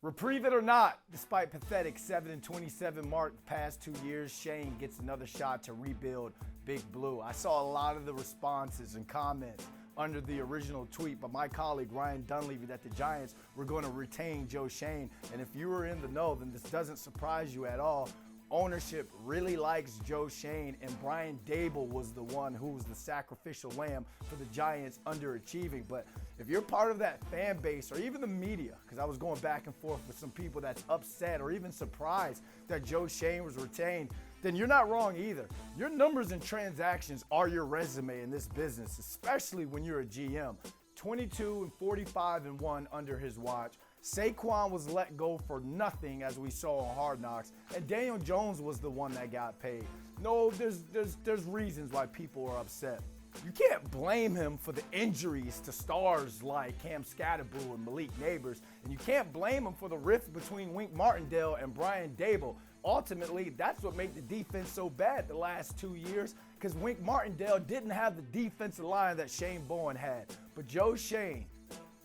Reprieve it or not, despite pathetic 7-27 mark the past 2 years, Schoen gets another shot to rebuild Big Blue. I saw a lot of the responses and comments under the original tweet by my colleague Ryan Dunleavy that the Giants were going to retain Joe Schoen. And if you were in the know, then this doesn't surprise you at all. Ownership really likes Joe Schoen, and Brian Daboll was the one who was the sacrificial lamb for the Giants underachieving. But if you're part of that fan base or even the media, because I was going back and forth with some people that's upset or even surprised that Joe Schoen was retained, then you're not wrong either. Your numbers and transactions are your resume in this business, especially when you're a GM. 22-45-1 under his watch. Saquon was let go for nothing, as we saw on Hard Knocks, and Daniel Jones was the one that got paid. No, there's reasons why people are upset. You can't blame him for the injuries to stars like Cam Scatterboo and Malik Neighbors, and you can't blame him for the rift between Wink Martindale and Brian Daboll. Ultimately, that's what made the defense so bad the last 2 years, because Wink Martindale didn't have the defensive line that Shane Bowen had. But Joe Schoen,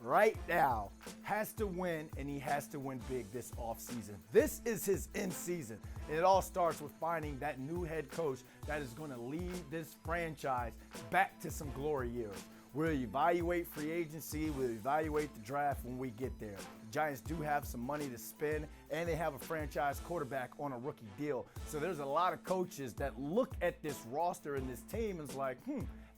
right now, has to win, and he has to win big this offseason. This is his end season, and it all starts with finding that new head coach that is going to lead this franchise back to some glory years. We'll evaluate free agency, we'll evaluate the draft when we get there. The Giants do have some money to spend, and they have a franchise quarterback on a rookie deal. So there's a lot of coaches that look at this roster and this team and is like,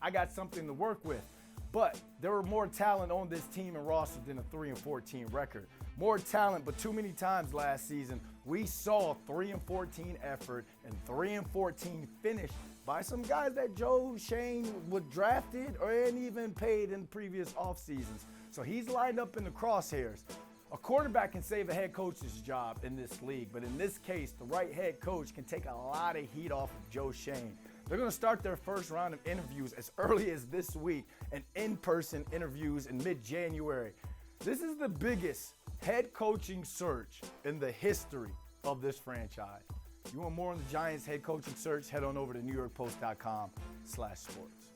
I got something to work with. But there were more talent on this team and roster than a 3-14 record. More talent, but too many times last season, we saw a 3-14 effort and 3-14 finish by some guys that Joe Schoen was drafted or ain't even paid in previous off seasons. So he's lined up in the crosshairs. A quarterback can save a head coach's job in this league, but in this case, the right head coach can take a lot of heat off of Joe Schoen. They're going to start their first round of interviews as early as this week and in-person interviews in mid-January. This is the biggest head coaching search in the history of this franchise. You want more on the Giants head coaching search? Head on over to NewYorkPost.com/sports.